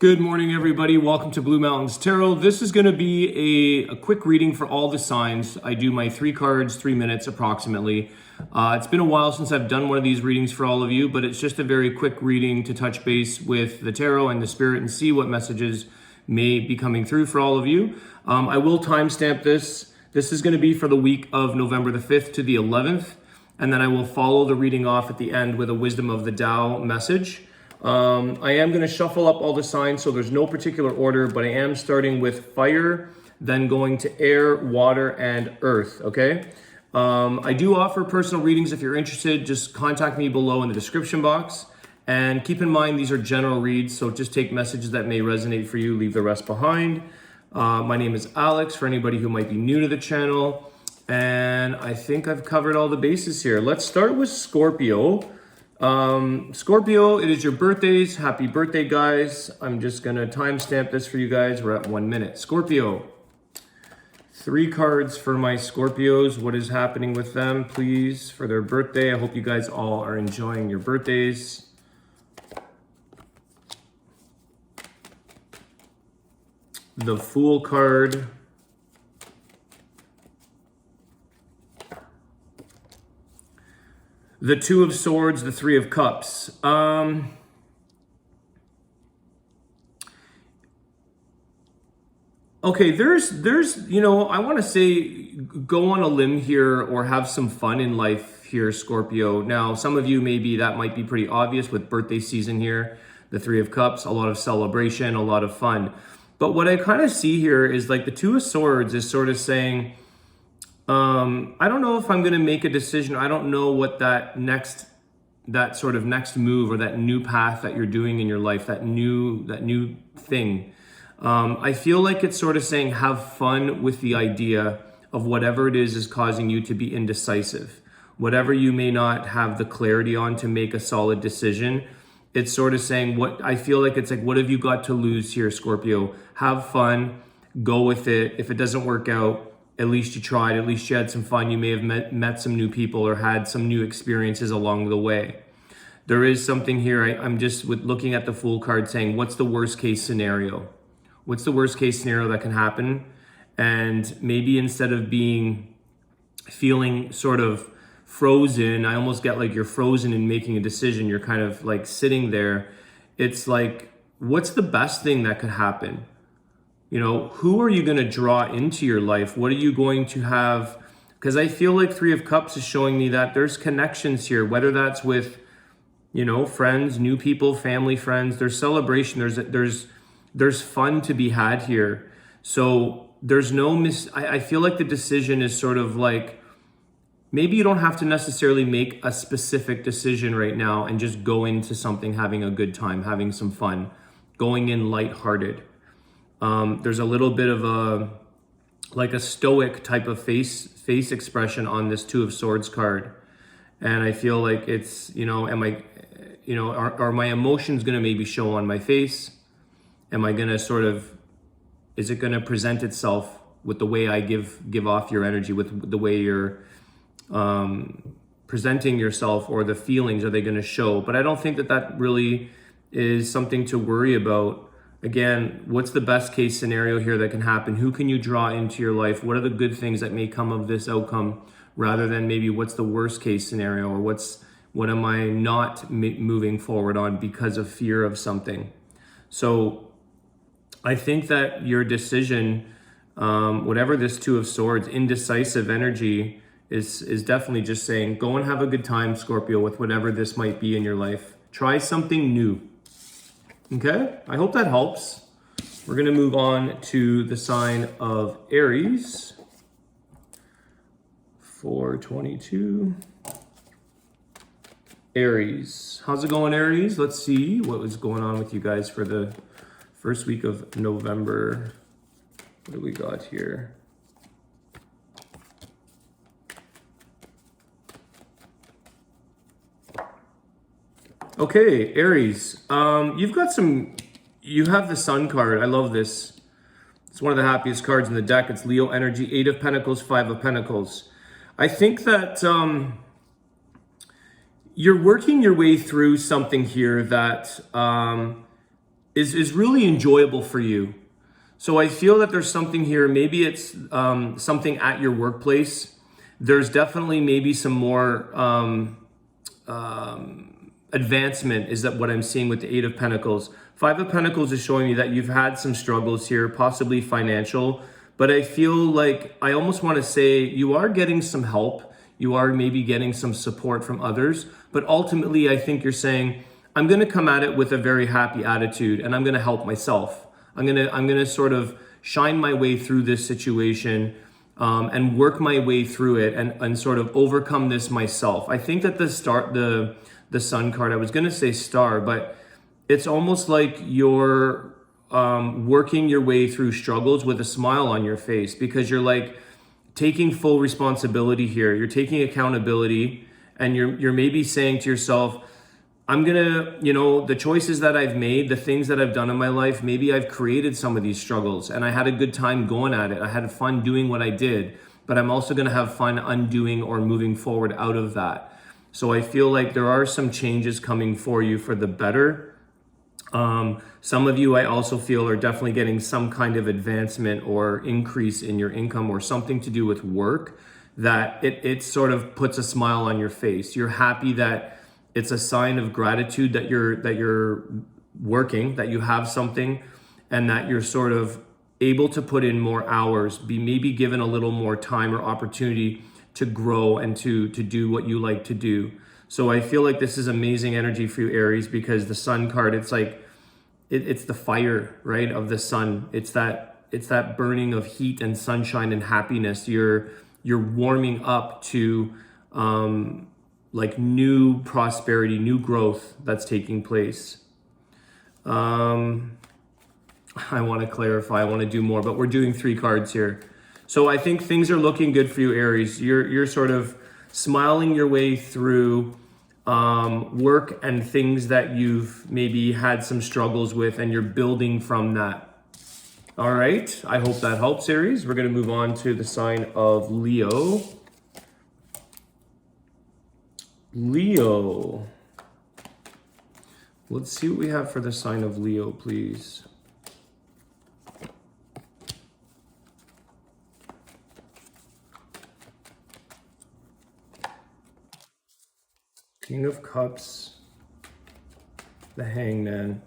Good morning, everybody. Welcome to Blue Mountains Tarot. This is going to be a quick reading for all the signs. I do my 3 cards, 3 minutes approximately. It's been a while since I've done one of these readings for all of you, but it's just a very quick reading to touch base with the tarot and the spirit and see what messages may be coming through for all of you. I will timestamp this. This is going to be for the week of November the 5th to the 11th, and then I will follow the reading off at the end with a Wisdom of the Tao message. I am going to shuffle up all the signs, so there's no particular order, but I am starting with fire, then going to air, water, and earth, okay? I do offer personal readings. If you're interested, just contact me below in the description box. And keep in mind, these are general reads, so just take messages that may resonate for you, leave the rest behind. My name is Alex, for anybody who might be new to the channel. And I think I've covered all the bases here. Let's start with Scorpio. Scorpio, it is your birthdays. Happy birthday, guys. I'm just gonna timestamp this for you guys. We're at 1 minute. Scorpio, 3 cards for my Scorpios. What is happening with them, please, for their birthday? I hope you guys all are enjoying your birthdays. The Fool card. The 2 of Swords, the 3 of Cups. Okay, there's, you know, I want to say go on a limb here or have some fun in life here, Scorpio. Now, some of you maybe that might be pretty obvious with birthday season here. The 3 of Cups, a lot of celebration, a lot of fun. But what I kind of see here is like the 2 of Swords is sort of saying, I don't know if I'm going to make a decision. I don't know what that sort of next move or that new path that you're doing in your life, that new thing. I feel like it's sort of saying have fun with the idea of whatever it is causing you to be indecisive. Whatever you may not have the clarity on to make a solid decision. It's sort of saying what I feel like it's like, what have you got to lose here, Scorpio? Have fun, go with it. If it doesn't work out, at least you tried, at least you had some fun. You may have met some new people or had some new experiences along the way. There is something here, I'm just looking at the Fool card saying, what's the worst case scenario? What's the worst case scenario that can happen? And maybe instead of feeling sort of frozen, I almost get like you're frozen in making a decision. You're kind of like sitting there. It's like, what's the best thing that could happen? You know, who are you going to draw into your life? What are you going to have? Because I feel like 3 of Cups is showing me that there's connections here, whether that's with, you know, friends, new people, family, friends. There's celebration. There's fun to be had here. So there's no I feel like the decision is sort of like, maybe you don't have to necessarily make a specific decision right now and just go into something, having a good time, having some fun, going in lighthearted. There's a little bit of a stoic type of face expression on this 2 of Swords card. And I feel like it's, you know, are my emotions going to maybe show on my face? Am I going to is it going to present itself with the way I give off your energy, with the way you're presenting yourself, or the feelings, are they going to show? But I don't think that really is something to worry about. Again, what's the best case scenario here that can happen? Who can you draw into your life? What are the good things that may come of this outcome, rather than maybe what's the worst case scenario, or what am I not moving forward on because of fear of something? So I think that your decision, whatever this 2 of Swords, indecisive energy is definitely just saying, go and have a good time, Scorpio, with whatever this might be in your life. Try something new. Okay, I hope that helps. We're going to move on to the sign of Aries. 422. Aries. How's it going, Aries? Let's see what was going on with you guys for the first week of November. What do we got here? Okay, Aries, you have the Sun card. I love this. It's one of the happiest cards in the deck. It's Leo energy, 8 of Pentacles, 5 of Pentacles. I think that you're working your way through something here that is really enjoyable for you. So I feel that there's something here. Maybe it's something at your workplace. There's definitely maybe some more advancement is that what I'm seeing with the Eight of Pentacles. Five of Pentacles is showing me that you've had some struggles here, possibly financial, but I feel like I almost want to say you are getting some help. You are maybe getting some support from others, but ultimately I think you're saying, I'm going to come at it with a very happy attitude and I'm going to help myself. I'm going to sort of shine my way through this situation and work my way through it and sort of overcome this myself. I think that the Sun card, I was going to say star, but it's almost like you're working your way through struggles with a smile on your face, because you're like taking full responsibility here. You're taking accountability, and you're maybe saying to yourself, I'm gonna, the choices that I've made, the things that I've done in my life, maybe I've created some of these struggles and I had a good time going at it. I had fun doing what I did, but I'm also gonna have fun undoing or moving forward out of that. So I feel like there are some changes coming for you for the better. Some of you, I also feel, are definitely getting some kind of advancement or increase in your income or something to do with work that it sort of puts a smile on your face. You're happy that it's a sign of gratitude that you're working, that you have something, and that you're sort of able to put in more hours, be maybe given a little more time or opportunity to grow and to do what you like to do. So I feel like this is amazing energy for you, Aries, because the Sun card, it's like, it's the fire, right, of the sun. It's that burning of heat and sunshine and happiness. You're warming up to like new prosperity, new growth that's taking place. I want to clarify, I want to do more, but we're doing 3 cards here. So I think things are looking good for you, Aries. You're sort of smiling your way through work and things that you've maybe had some struggles with, and you're building from that. All right, I hope that helps, Aries. We're going to move on to the sign of Leo. Leo. Let's see what we have for the sign of Leo, please. King of Cups, the Hangman,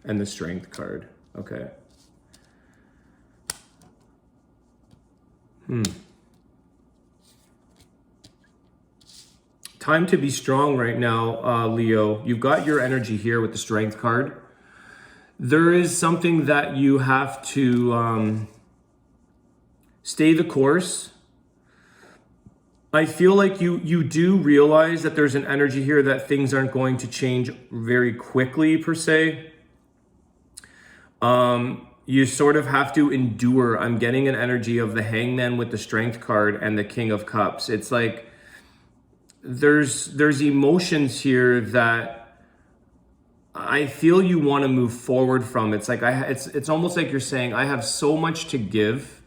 and the Strength card. Okay. Time to be strong right now, Leo. You've got your energy here with the Strength card. There is something that you have to stay the course. I feel like you do realize that there's an energy here that things aren't going to change very quickly, per se. You sort of have to endure. I'm getting an energy of the Hangman with the Strength card and the King of Cups. It's like there's emotions here that I feel you want to move forward from. It's like it's almost like you're saying, I have so much to give,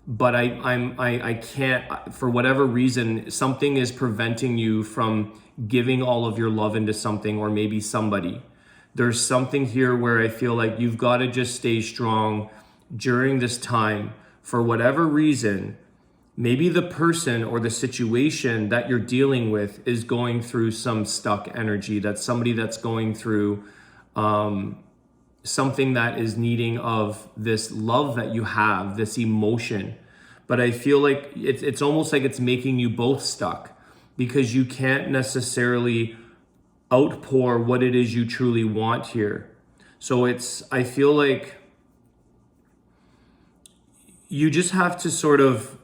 but I can't, for whatever reason, something is preventing you from giving all of your love into something or maybe somebody. There's something here where I feel like you've got to just stay strong during this time. For whatever reason, maybe the person or the situation that you're dealing with is going through some stuck energy. That's somebody that's going through something that is needing of this love that you have, this emotion. But I feel like it's almost like it's making you both stuck, because you can't necessarily outpour what it is you truly want here. So I feel like you just have to sort of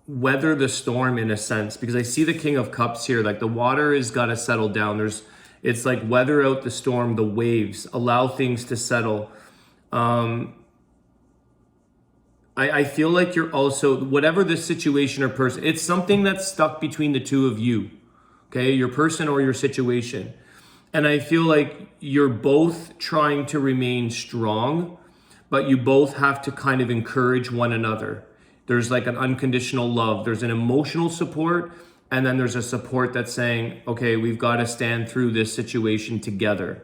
weather the storm in a sense, because I see the King of Cups here, like the water has got to settle down. It's like weather out the storm, the waves, allow things to settle. I feel like you're also, whatever the situation or person, it's something that's stuck between the two of you, okay? Your person or your situation. And I feel like you're both trying to remain strong, but you both have to kind of encourage one another. There's like an unconditional love. There's an emotional support, and then there's a support that's saying, okay, we've got to stand through this situation together.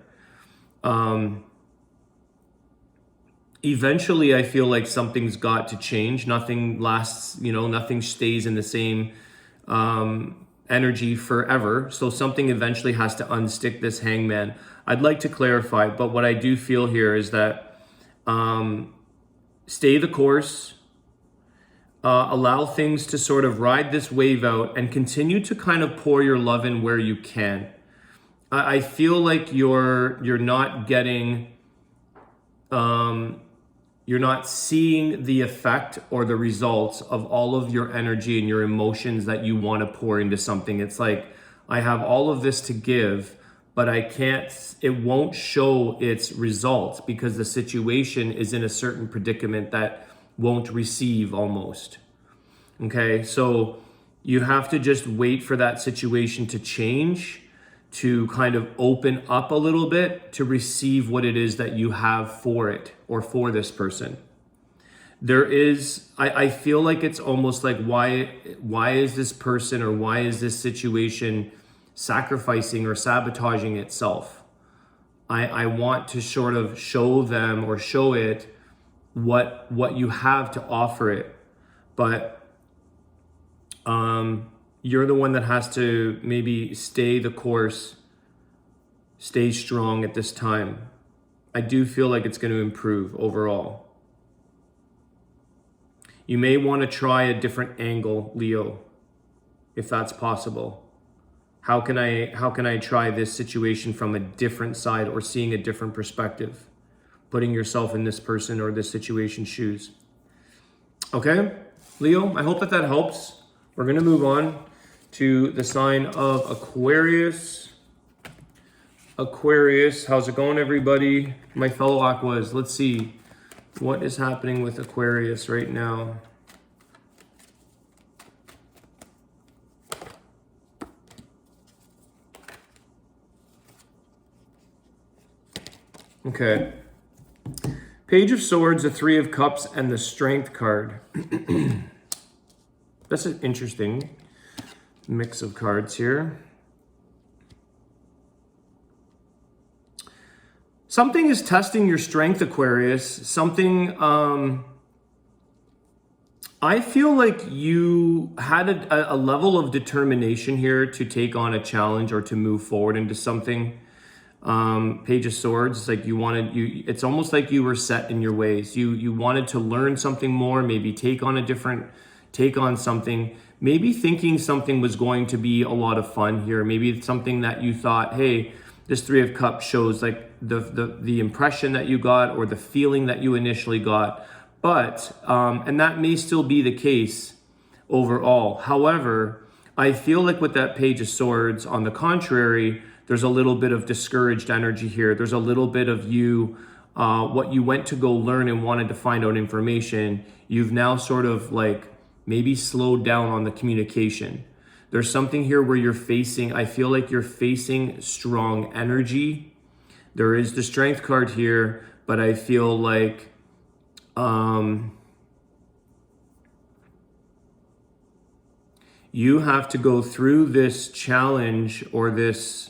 Eventually, I feel like something's got to change. Nothing lasts, nothing stays in the same energy forever. So something eventually has to unstick this hangman. I'd like to clarify, but what I do feel here is that stay the course, allow things to sort of ride this wave out and continue to kind of pour your love in where you can. I feel like you're not getting, you're not seeing the effect or the results of all of your energy and your emotions that you want to pour into something. It's like, I have all of this to give, but it won't show its results because the situation is in a certain predicament that won't receive almost. Okay, so you have to just wait for that situation to change, to kind of open up a little bit to receive what it is that you have for it or for this person. There is, I feel like it's almost like, why is this person or why is this situation sacrificing or sabotaging itself? I want to sort of show them or show it what you have to offer it. But you're the one that has to maybe stay the course, stay strong at this time. I do feel like it's going to improve overall. You may want to try a different angle, Leo, if that's possible. How can I try this situation from a different side or seeing a different perspective? Putting yourself in this person or this situation's shoes. Okay, Leo, I hope that helps. We're going to move on to the sign of Aquarius. Aquarius, how's it going, everybody? My fellow Aquas, let's see what is happening with Aquarius right now. Okay. Page of Swords, the Three of Cups, and the Strength card. That's an interesting mix of cards here. Something is testing your strength, Aquarius. Something, I feel like you had a level of determination here to take on a challenge or to move forward into something. Page of Swords, it's like it's almost like you were set in your ways. You wanted to learn something more, maybe take on something, maybe thinking something was going to be a lot of fun here. Maybe it's something that you thought, hey, this Three of Cups shows like the impression that you got or the feeling that you initially got. But, and that may still be the case overall. However, I feel like with that Page of Swords, on the contrary, there's a little bit of discouraged energy here. There's a little bit of you, what you went to go learn and wanted to find out information. You've now sort of like maybe slowed down on the communication. There's something here where I feel like you're facing strong energy. There is the Strength card here, but I feel like you have to go through this challenge or this,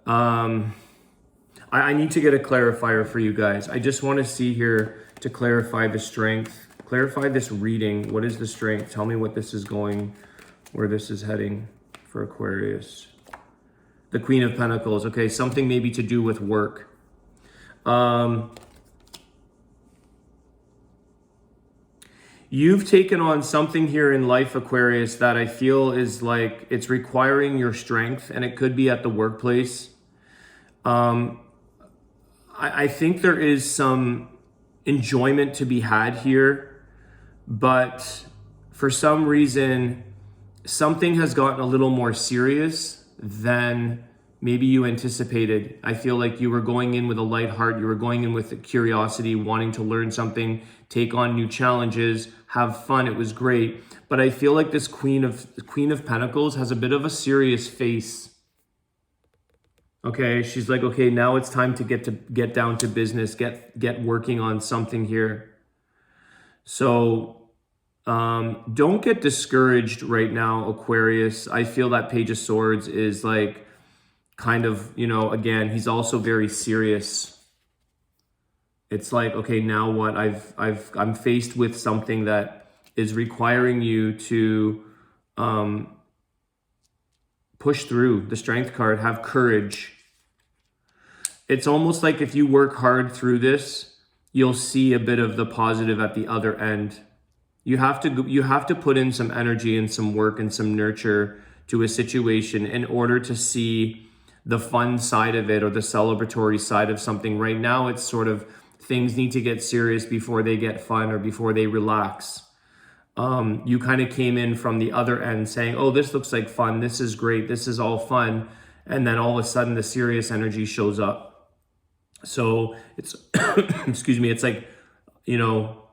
I need to get a clarifier for you guys. I just want to see here to clarify the Strength, clarify this reading. What is the Strength? Tell me what this is going, where this is heading for Aquarius. The Queen of Pentacles. Okay, something maybe to do with work. You've taken on something here in life, Aquarius, that I feel is like it's requiring your strength, and it could be at the workplace. I think there is some enjoyment to be had here, but for some reason, something has gotten a little more serious than maybe you anticipated. I feel like you were going in with a light heart. You were going in with a curiosity, wanting to learn something, take on new challenges, have fun. It was great. But I feel like this Queen of Pentacles has a bit of a serious face. Okay, she's like, okay, now it's time to get down to business, get working on something here. So don't get discouraged right now, Aquarius. I feel that Page of Swords is like, kind of, you know, again, he's also very serious. It's like, okay, now what? I'm faced with something that is requiring you to push through. The Strength card, have courage. It's almost like if you work hard through this, you'll see a bit of the positive at the other end. You have to put in some energy and some work and some nurture to a situation in order to see the fun side of it or the celebratory side of something. Right now, it's sort of things need to get serious before they get fun or before they relax. You kind of came in from the other end saying, oh, this looks like fun. This is great. This is all fun. And then all of a sudden the serious energy shows up. So it's, excuse me, it's like, you know,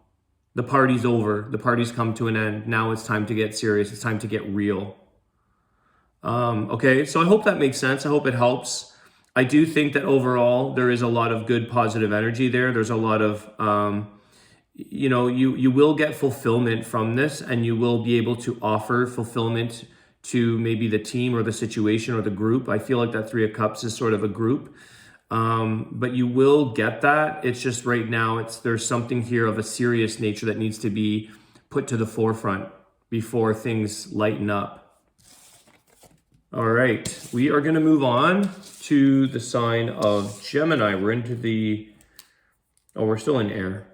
the party's over. The party's come to an end. Now it's time to get serious. It's time to get real. Okay, so I hope that makes sense. I hope it helps. I do think that overall there is a lot of good positive energy there. There's a lot of, you know, you will get fulfillment from this, and you will be able to offer fulfillment to maybe the team or the situation or the group. I feel like that Three of Cups is sort of a group, but you will get that. It's just right now, there's something here of a serious nature that needs to be put to the forefront before things lighten up. All right, we are going to move on to the sign of Gemini. We're into we're still in air.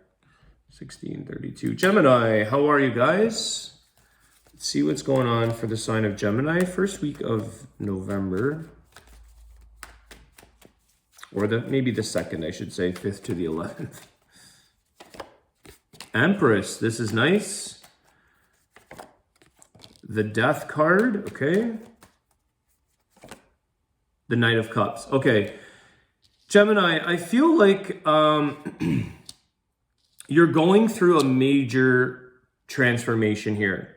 1632. Gemini, how are you guys? Let's see what's going on for the sign of Gemini. First week of November. Or maybe the second, I should say, 5th to the 11th. Empress, this is nice. The Death card, okay. The Knight of Cups. Okay. Gemini, I feel like you're going through a major transformation here.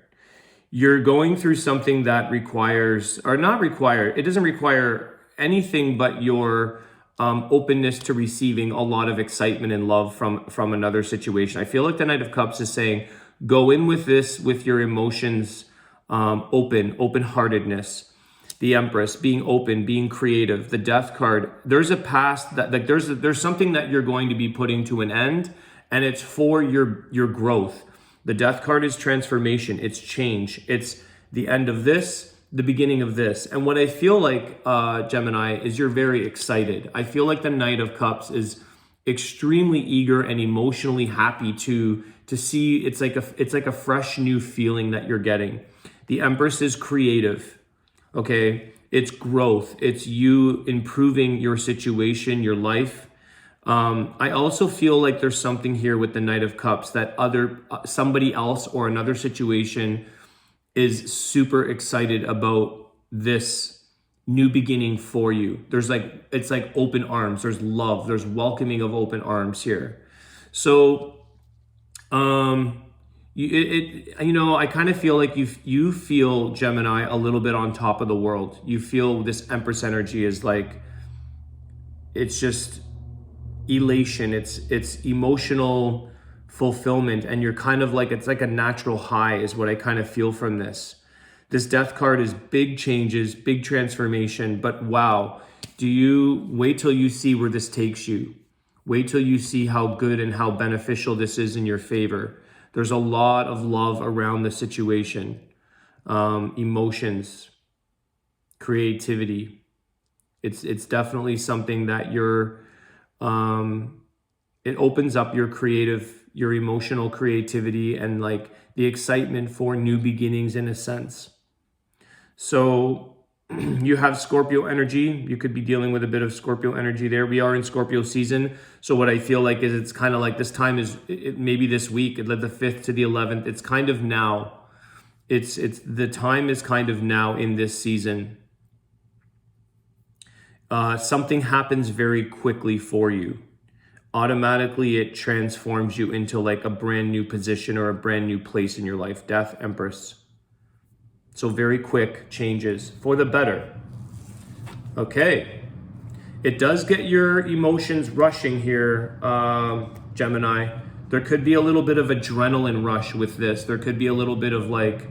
You're going through something that it doesn't require anything but your openness to receiving a lot of excitement and love from another situation. I feel like the Knight of Cups is saying, go in with this, with your emotions open-heartedness. The Empress, being open, being creative. The Death card, there's a past that, like, there's something that you're going to be putting to an end, and it's for your growth. The Death card is transformation. It's change. It's the end of this, the beginning of this. And what I feel like, Gemini, is you're very excited. I feel like the Knight of Cups is extremely eager and emotionally happy to see. It's like a fresh new feeling that you're getting. The Empress is creative. Okay, it's growth. It's you improving your situation, your life. I also feel like there's something here with the Knight of Cups that somebody else or another situation is super excited about this new beginning for you. It's like open arms. There's love. There's welcoming of open arms here. So, I kind of feel like you feel, Gemini, a little bit on top of the world. You feel this Empress energy is like, it's just elation. It's emotional fulfillment, and you're kind of like, it's like a natural high is what I kind of feel from this. This Death card is big changes, big transformation, but wow, wait till you see where this takes you. Wait till you see how good and how beneficial this is in your favor. There's a lot of love around the situation, emotions, creativity. It's definitely something that it opens up your emotional creativity and like the excitement for new beginnings in a sense. So you have Scorpio energy. You could be dealing with a bit of Scorpio energy there. We are in Scorpio season. So what I feel like is it's kind of like this time is maybe this week, the 5th to the 11th. It's kind of now. The time is kind of now in this season. Something happens very quickly for you. Automatically, it transforms you into like a brand new position or a brand new place in your life. Death, Empress. So very quick changes for the better. Okay. It does get your emotions rushing here, Gemini. There could be a little bit of adrenaline rush with this. There could be a little bit of like,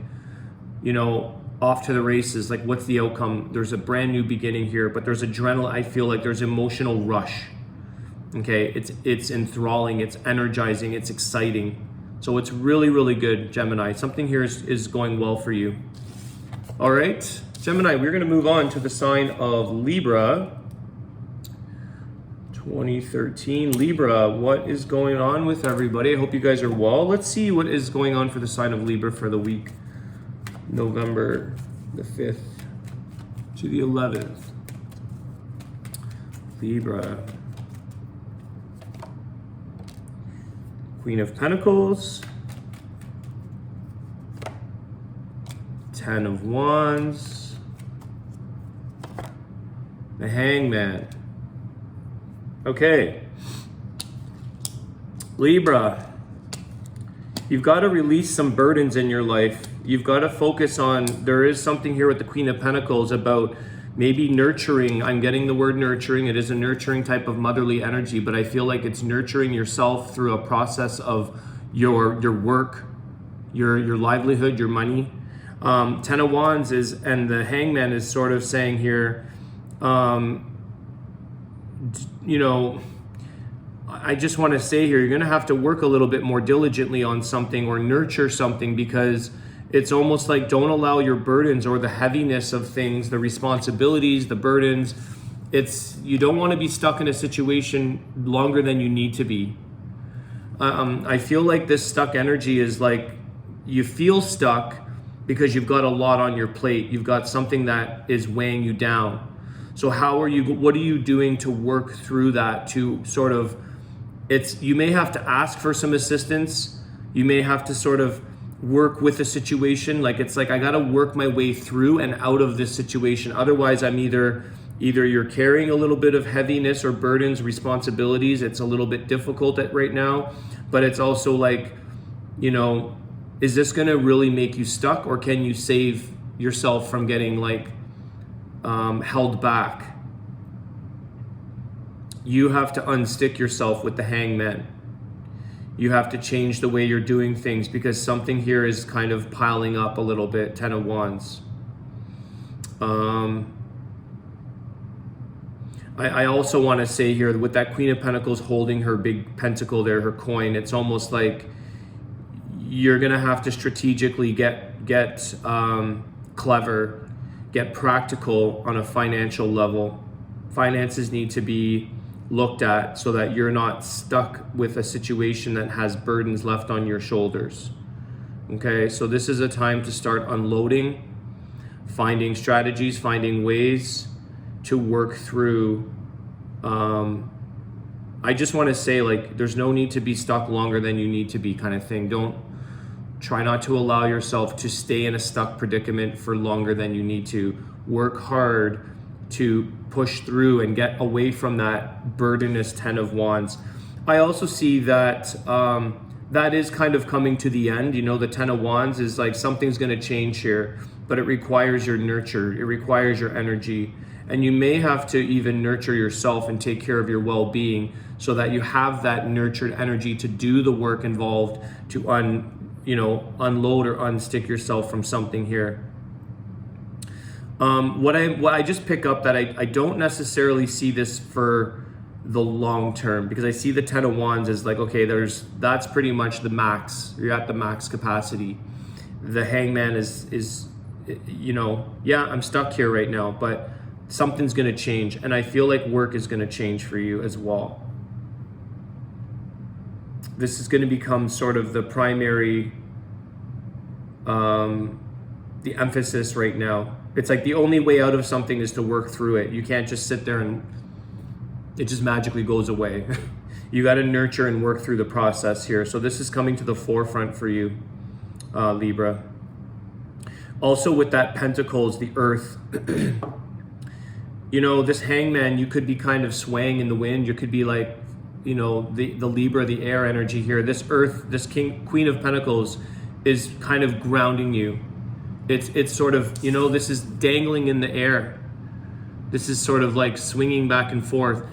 off to the races. Like, what's the outcome? There's a brand new beginning here, but there's adrenaline. I feel like there's emotional rush. Okay, it's enthralling, it's energizing, it's exciting. So it's really, really good, Gemini. Something here is going well for you. All right, Gemini, we're going to move on to the sign of Libra. 2013 Libra, what is going on with everybody? I hope you guys are well. Let's see what is going on for the sign of Libra for the week November the 5th to the 11th. Libra. Queen of Pentacles, 10 of Wands, the Hangman. Okay, Libra, you've got to release some burdens in your life. You've got to focus on, there is something here with the Queen of Pentacles about maybe nurturing. I'm getting the word nurturing. It is a nurturing type of motherly energy, but I feel like it's nurturing yourself through a process of your work, your livelihood, your money. 10 of Wands is, and the Hangman is sort of saying here, you know, I just want to say here, you're going to have to work a little bit more diligently on something or nurture something, because it's almost like, don't allow your burdens or the heaviness of things, the responsibilities, the burdens. You don't want to be stuck in a situation longer than you need to be. I feel like this stuck energy is like, you feel stuck because you've got a lot on your plate. You've got something that is weighing you down. So what are you doing to work through that, to sort of, you may have to ask for some assistance. You may have to sort of work with a situation. Like, it's like, I got to work my way through and out of this situation. Otherwise, I'm either you're carrying a little bit of heaviness or burdens, responsibilities. It's a little bit difficult right now, but it's also like, you know, is this going to really make you stuck, or can you save yourself from getting like held back? You have to unstick yourself with the Hangman. You have to change the way you're doing things, because something here is kind of piling up a little bit. 10 of Wands. I also want to say here, with that Queen of Pentacles holding her big pentacle there, her coin, it's almost like you're going to have to strategically get clever, get practical on a financial level. Finances need to be looked at so that you're not stuck with a situation that has burdens left on your shoulders. Okay, so this is a time to start unloading, finding strategies, finding ways to work through. I just want to say, like, there's no need to be stuck longer than you need to be, kind of thing. Try not to allow yourself to stay in a stuck predicament for longer than you need to. Work hard to push through and get away from that burdenous 10 of Wands. I also see that that is kind of coming to the end. You know, the 10 of Wands is like, something's going to change here, but it requires your nurture. It requires your energy. And you may have to even nurture yourself and take care of your well-being so that you have that nurtured energy to do the work involved to unload or unstick yourself from something here. What I just pick up that I don't necessarily see this for the long term, because I see the 10 of Wands as like, okay, that's pretty much the max. You're at the max capacity. The Hangman is yeah, I'm stuck here right now, but something's going to change, and I feel like work is going to change for you as well. This is going to become sort of the primary the emphasis right now. It's like the only way out of something is to work through it. You can't just sit there and it just magically goes away. You got to nurture and work through the process here. So this is coming to the forefront for you, Libra. Also with that Pentacles, the Earth, you know, this Hangman, you could be kind of swaying in the wind. You could be like, you know, the Libra, the air energy here. This Earth, this Queen of Pentacles is kind of grounding you. It's sort of, you know, this is dangling in the air. This is sort of like swinging back and forth.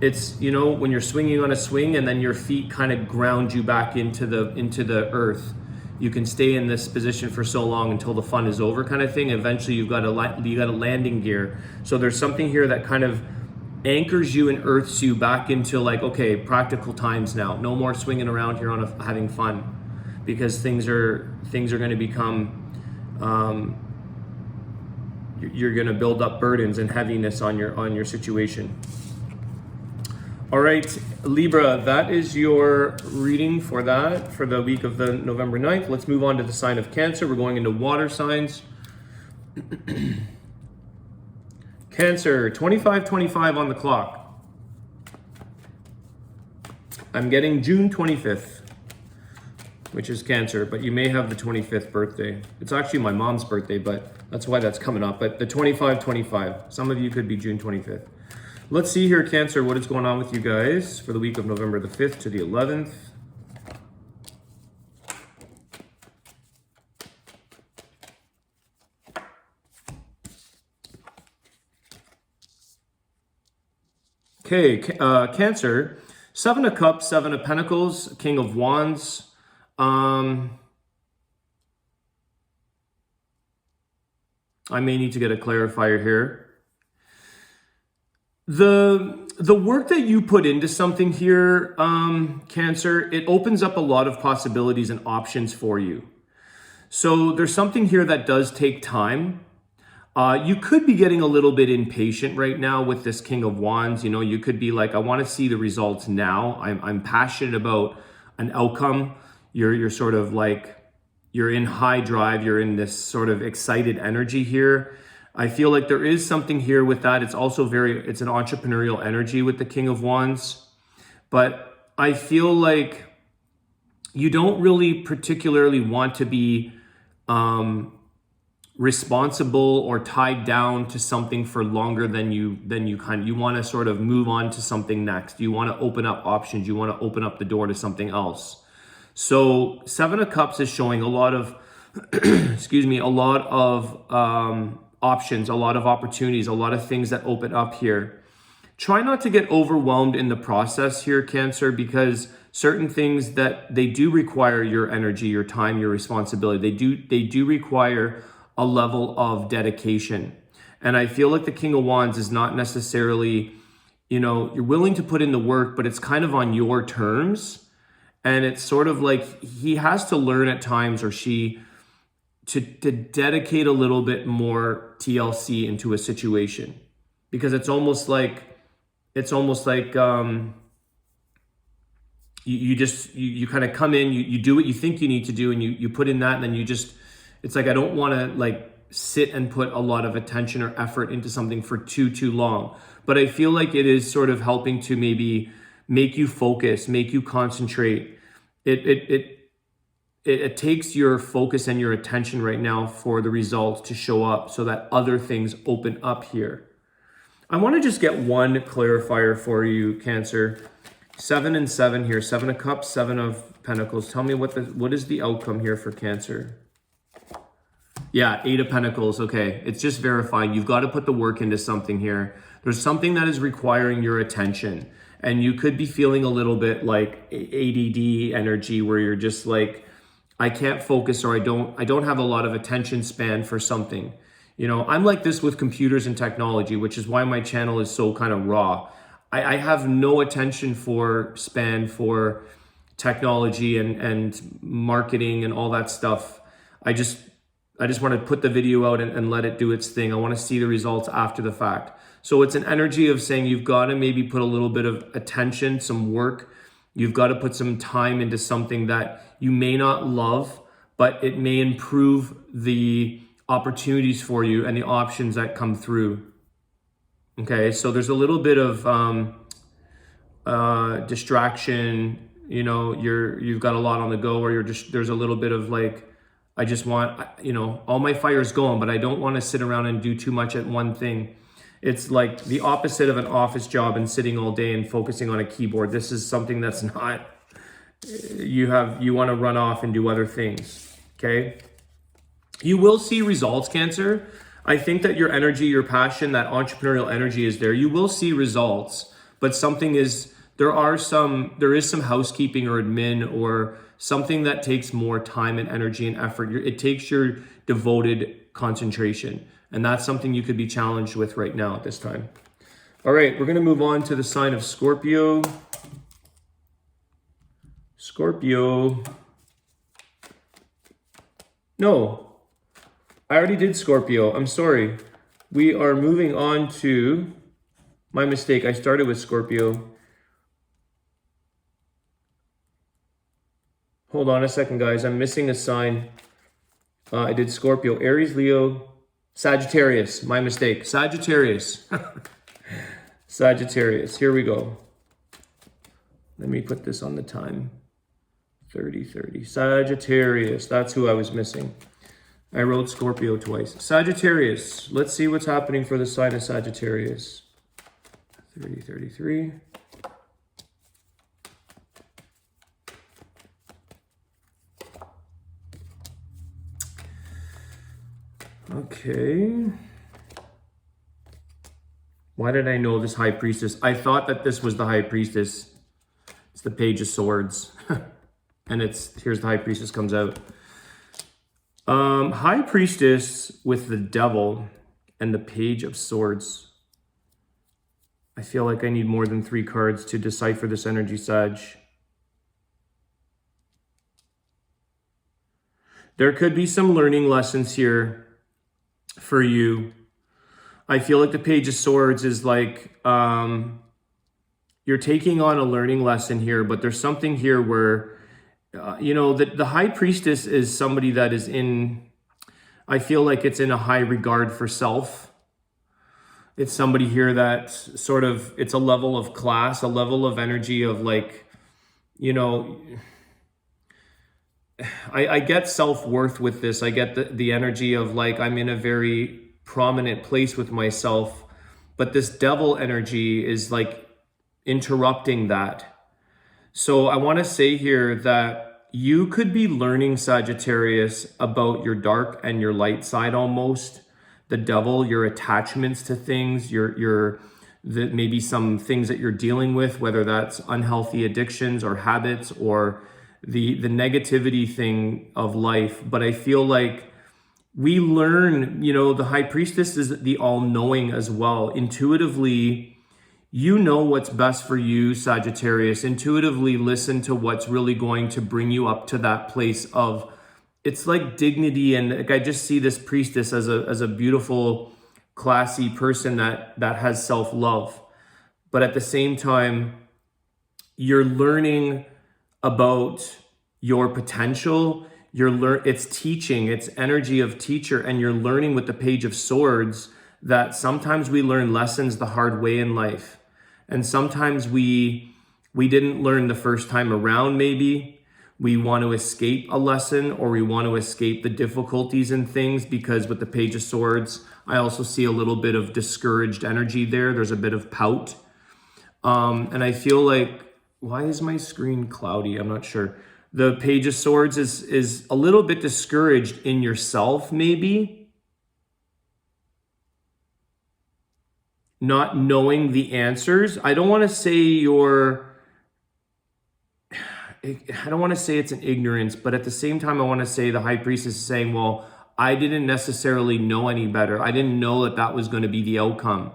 It's, you know, when you're swinging on a swing and then your feet kind of ground you back into the earth. you can stay in this position for so long until the fun is over kind of thing. Eventually you got a landing gear. So there's something here that kind of anchors you and earths you back into like, okay, practical times now. No more swinging around here on having fun, because things are going to become, you're going to build up burdens and heaviness on your situation. All right, Libra, that is your reading for the week of the November 9th. Let's move on to the sign of Cancer. We're going into water signs. Cancer, 25:25 on the clock. I'm getting June 25th, which is Cancer, but you may have the 25th birthday. It's actually my mom's birthday, but that's why that's coming up. But the 25:25, some of you could be June 25th. Let's see here, Cancer, what is going on with you guys for the week of November the 5th to the 11th. Okay, Cancer, 7 of Cups, 7 of Pentacles, King of Wands. I may need to get a clarifier here. The work that you put into something here, Cancer, it opens up a lot of possibilities and options for you. So there's something here that does take time. You could be getting a little bit impatient right now with this King of Wands. You know, you could be like, I want to see the results now. I'm passionate about an outcome. You're sort of like, you're in high drive. You're in this sort of excited energy here. I feel like there is something here with that. It's also it's an entrepreneurial energy with the King of Wands. But I feel like you don't really particularly want to be responsible or tied down to something for longer than you want to sort of move on to something next. You want to open up options. You want to open up the door to something else. So 7 of Cups is showing a lot of, excuse me, a lot of options, a lot of opportunities, a lot of things that open up here. Try not to get overwhelmed in the process here, Cancer, because certain things that they do require your energy, your time, your responsibility. They do require a level of dedication. And I feel like the King of Wands is not necessarily, you know, you're willing to put in the work, but it's kind of on your terms. And it's sort of like he has to learn at times, or she, to dedicate a little bit more TLC into a situation, because it's almost like you kind of come in, you do what you think you need to do, and you put in that, and then it's like, I don't want to like sit and put a lot of attention or effort into something for too long. But I feel like it is sort of helping to maybe make you focus, make you concentrate. It takes your focus and your attention right now for the results to show up so that other things open up here. I want to just get one clarifier for you, Cancer. 7 and 7 here. 7 of Cups, 7 of Pentacles. Tell me what is the outcome here for Cancer? Yeah, 8 of Pentacles. Okay, it's just verifying. You've got to put the work into something here. There's something that is requiring your attention. And you could be feeling a little bit like ADD energy, where you're just like, I can't focus, or I don't have a lot of attention span for something. You know, I'm like this with computers and technology, which is why my channel is so kind of raw. I have no attention span for technology and marketing and all that stuff. I just want to put the video out and let it do its thing. I want to see the results after the fact. So it's an energy of saying you've got to maybe put a little bit of attention, some work. You've got to put some time into something that you may not love, but it may improve the opportunities for you and the options that come through. Okay, so there's a little bit of distraction. You know, you've got a lot on the go, or there's a little bit of like, I just want, you know, all my fire's going, but I don't want to sit around and do too much at one thing. It's like the opposite of an office job and sitting all day and focusing on a keyboard. This is something that's not, you want to run off and do other things, okay? You will see results, Cancer. I think that your energy, your passion, that entrepreneurial energy is there. You will see results, but something is, there is some housekeeping or admin or something that takes more time and energy and effort. It takes your devoted concentration. And that's something you could be challenged with right now at this time. All right, we're going to move on to the sign of Scorpio. Scorpio. No, I already did Scorpio. I'm sorry. We are moving on to, my mistake, I started with Scorpio. Hold on a second, guys. I'm missing a sign. I did Scorpio, Aries, Leo, Sagittarius. My mistake. Sagittarius. Sagittarius. Here we go. Let me put this on the time. 30. Sagittarius. That's who I was missing. I wrote Scorpio twice. Sagittarius. Let's see what's happening for the sign of Sagittarius. 33. Okay. Why did I know this High Priestess? I thought that this was the High Priestess. It's the Page of Swords. And here's the High Priestess comes out. High Priestess with the Devil and the Page of Swords. I feel like I need more than 3 cards to decipher this energy, Sag. There could be some learning lessons here for you. I feel like the Page of Swords is like, you're taking on a learning lesson here, but there's something here where, the High Priestess is somebody that is I feel like it's in a high regard for self. It's somebody here that it's a level of class, a level of energy of like, I get self-worth with this. I get the energy of like, I'm in a very prominent place with myself, but this Devil energy is like interrupting that. So I want to say here that you could be learning, Sagittarius, about your dark and your light side almost. The Devil, your attachments to things, maybe some things that you're dealing with, whether that's unhealthy addictions or habits or the negativity thing of life. But I feel like we learn, the High Priestess is the all-knowing as well. Intuitively, you know what's best for you, Sagittarius. Intuitively listen to what's really going to bring you up to that place of, it's like dignity. And like, I just see this priestess as a beautiful, classy person that has self-love. But at the same time, you're learning about your potential. It's teaching, it's energy of teacher, and you're learning with the Page of Swords that sometimes we learn lessons the hard way in life. And sometimes we didn't learn the first time around, maybe. We want to escape a lesson, or we want to escape the difficulties in things, because with the Page of Swords, I also see a little bit of discouraged energy there. There's a bit of pout. And I feel like, why is my screen cloudy? I'm not sure. The Page of Swords is a little bit discouraged in yourself, maybe. Not knowing the answers. I don't want to say it's an ignorance, but at the same time, I want to say the High Priestess is saying, well, I didn't necessarily know any better. I didn't know that was going to be the outcome.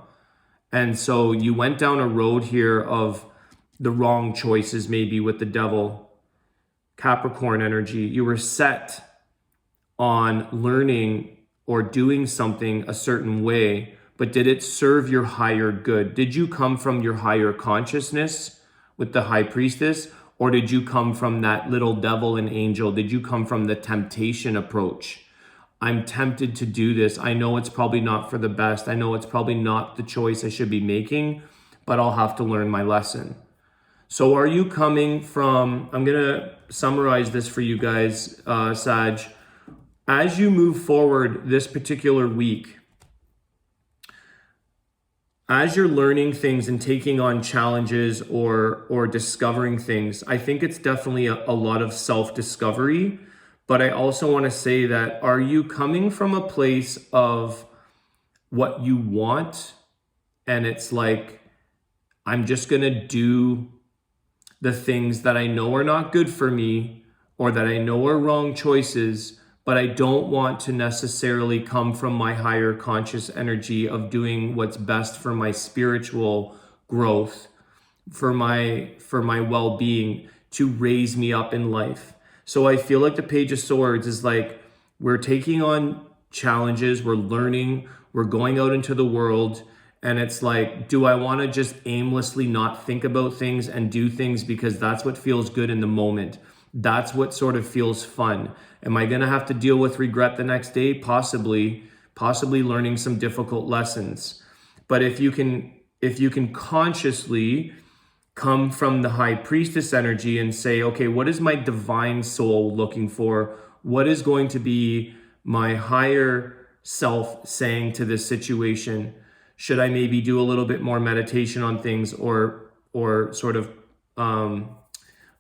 And so you went down a road here of the wrong choices, maybe with the Devil. Capricorn energy, you were set on learning or doing something a certain way, but did it serve your higher good? Did you come from your higher consciousness with the High Priestess, or did you come from that little devil and angel? Did you come from the temptation approach? I'm tempted to do this. I know it's probably not for the best. I know it's probably not the choice I should be making, but I'll have to learn my lesson. So are you coming from, I'm going to summarize this for you guys, Sag. As you move forward this particular week, as you're learning things and taking on challenges or discovering things, I think it's definitely a lot of self-discovery. But I also want to say that, are you coming from a place of what you want? And it's like, I'm just going to do the things that I know are not good for me or that I know are wrong choices, but I don't want to necessarily come from my higher conscious energy of doing what's best for my spiritual growth, for my well-being, to raise me up in life. So I feel like the Page of Swords is like, we're taking on challenges, we're learning, we're going out into the world, and it's like, do I want to just aimlessly not think about things and do things because that's what feels good in the moment? That's what sort of feels fun. Am I going to have to deal with regret the next day? Possibly learning some difficult lessons. But if you can consciously come from the High Priestess energy and say, okay, what is my divine soul looking for? What is going to be my higher self saying to this situation? Should I maybe do a little bit more meditation on things, or sort of,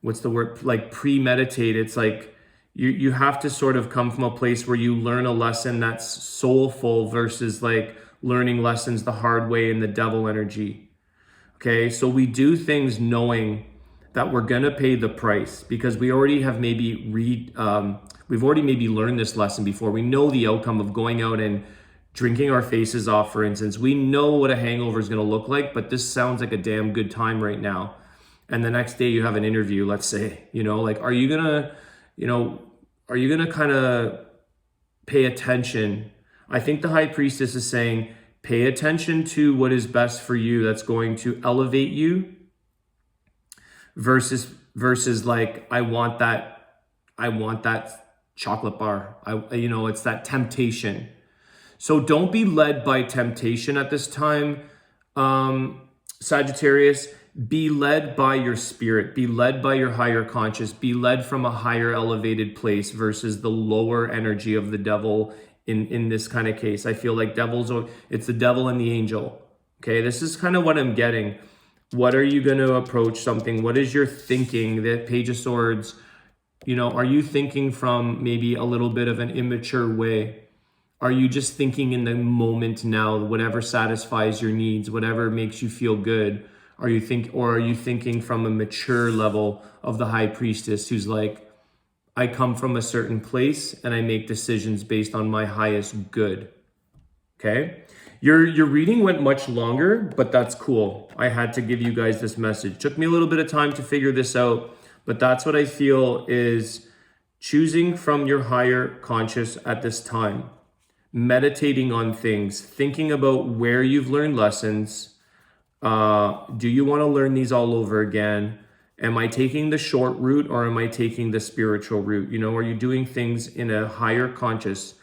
what's the word, like premeditate? It's like you have to sort of come from a place where you learn a lesson that's soulful versus like learning lessons the hard way in the devil energy. Okay, so we do things knowing that we're gonna pay the price because we already have we've already maybe learned this lesson before. We know the outcome of going out and drinking our faces off, for instance. We know what a hangover is going to look like, but this sounds like a damn good time right now. And the next day you have an interview, let's say, like, are you going to kind of pay attention? I think the High Priestess is saying, pay attention to what is best for you, that's going to elevate you, versus like, I want that chocolate bar. It's that temptation. So don't be led by temptation at this time, Sagittarius. Be led by your spirit. Be led by your higher conscious. Be led from a higher elevated place versus the lower energy of the devil in this kind of case. I feel like it's the devil and the angel. Okay, this is kind of what I'm getting. What are you going to approach something? What is your thinking? The Page of Swords, are you thinking from maybe a little bit of an immature way? Are you just thinking in the moment now, whatever satisfies your needs, whatever makes you feel good? Or are you thinking from a mature level of the High Priestess, who's like, I come from a certain place and I make decisions based on my highest good? Okay? Your reading went much longer, but that's cool. I had to give you guys this message. Took me a little bit of time to figure this out, but that's what I feel is choosing from your higher conscious at this time. Meditating on things, thinking about where you've learned lessons. Do you want to learn these all over again? Am I taking the short route or am I taking the spiritual route? Are you doing things in a higher conscious?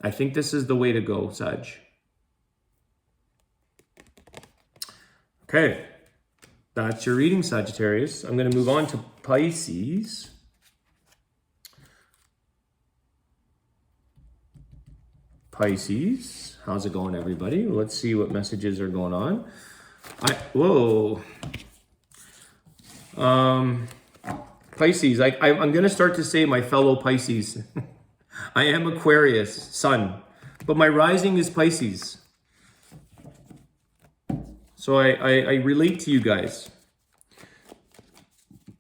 I think this is the way to go, Sag. Okay, that's your reading, Sagittarius. I'm going to move on to Pisces. Pisces, how's it going, everybody? Let's see what messages are going on. Pisces, I'm going to start to say my fellow Pisces. I am Aquarius, sun, but my rising is Pisces. So I relate to you guys.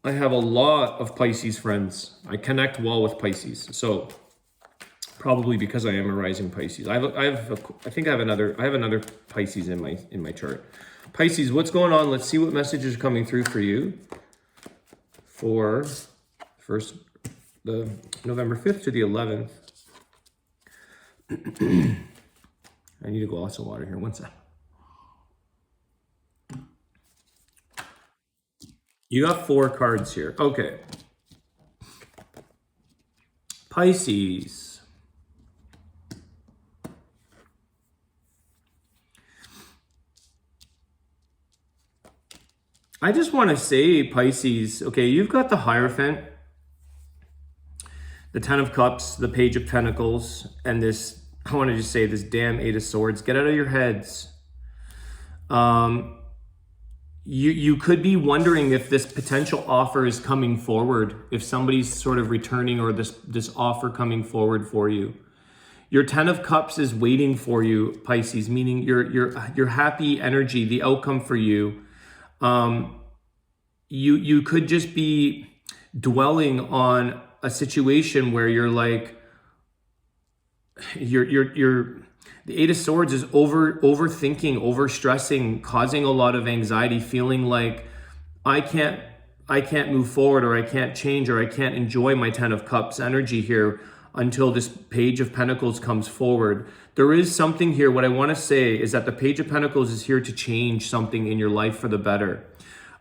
I have a lot of Pisces friends. I connect well with Pisces. So probably because I am a rising Pisces. I have another Pisces in my chart. Pisces, what's going on? Let's see what messages are coming through for you for the November 5th to the 11th. I need a glass of water here. One sec. You got 4 cards here. Okay. Pisces. I just want to say, Pisces, okay, you've got the Hierophant, the Ten of Cups, the Page of Pentacles, and this, I want to just say, this damn Eight of Swords. Get out of your heads. You could be wondering if this potential offer is coming forward, if somebody's sort of returning, or this offer coming forward for you. Your Ten of Cups is waiting for you, Pisces, meaning your happy energy, the outcome for you. you could just be dwelling on a situation where you're like, the Eight of Swords is overthinking, overstressing, causing a lot of anxiety, feeling like I can't move forward, or I can't change, or I can't enjoy my Ten of Cups energy here until this Page of Pentacles comes forward. There is something here. What I want to say is that the Page of Pentacles is here to change something in your life for the better.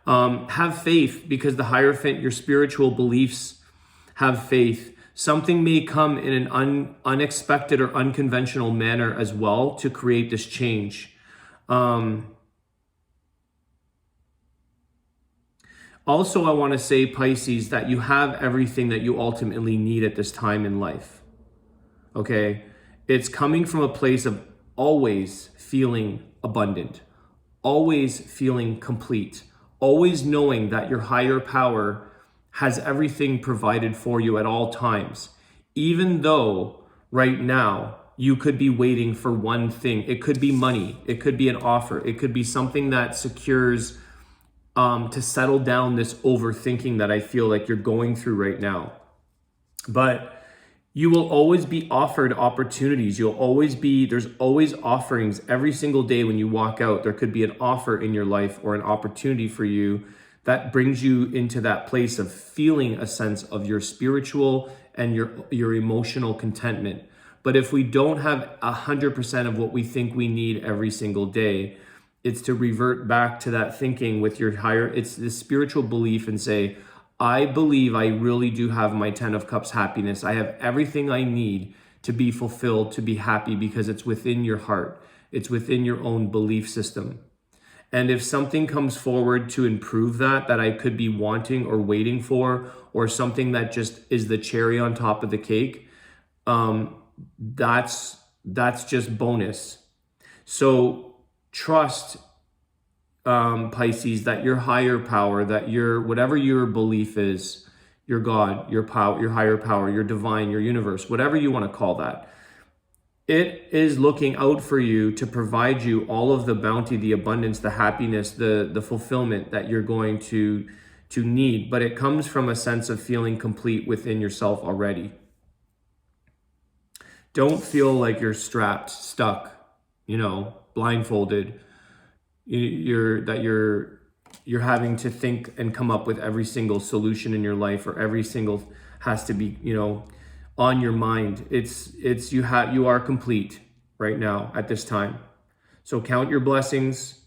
Have faith, because the Hierophant, your spiritual beliefs, have faith. Something may come in an unexpected or unconventional manner as well to create this change. Also, I want to say, Pisces, that you have everything that you ultimately need at this time in life. Okay? It's coming from a place of always feeling abundant, always feeling complete, always knowing that your higher power has everything provided for you at all times. Even though right now you could be waiting for one thing. It could be money. It could be an offer. It could be something that secures to settle down this overthinking that I feel like you're going through right now. But you will always be offered opportunities. There's always offerings every single day when you walk out. There could be an offer in your life or an opportunity for you that brings you into that place of feeling a sense of your spiritual and your emotional contentment. But if we don't have 100% of what we think we need every single day, it's to revert back to that thinking with your higher, it's the spiritual belief, and say, I believe I really do have my Ten of Cups happiness. I have everything I need to be fulfilled, to be happy, because it's within your heart. It's within your own belief system. And if something comes forward to improve that I could be wanting or waiting for, or something that just is the cherry on top of the cake, that's just bonus. So trust, Pisces, that your higher power, that whatever your belief is, your God, your power, your higher power, your divine, your universe, whatever you want to call that, it is looking out for you to provide you all of the bounty, the abundance, the happiness, the fulfillment that you're going to need. But it comes from a sense of feeling complete within yourself already. Don't feel like you're strapped, stuck, blindfolded. You're having to think and come up with every single solution in your life, or every single has to be, on your mind. You are complete right now at this time. So count your blessings,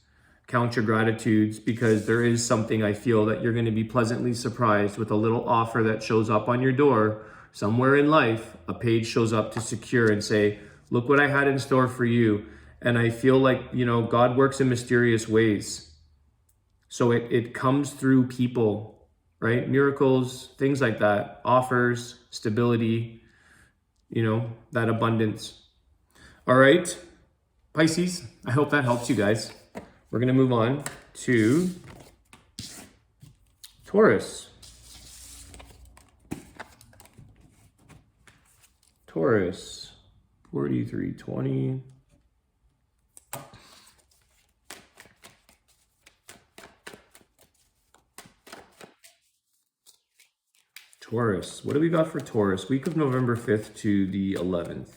count your gratitudes, because there is something I feel that you're going to be pleasantly surprised with, a little offer that shows up on your door somewhere in life. A page shows up to secure and say, look what I had in store for you. And I feel like, God works in mysterious ways. So it comes through people, right? Miracles, things like that, offers, stability, that abundance. All right, Pisces, I hope that helps you guys. We're going to move on to Taurus. Taurus, 4320. Taurus, what do we got for Taurus? Week of November 5th to the 11th.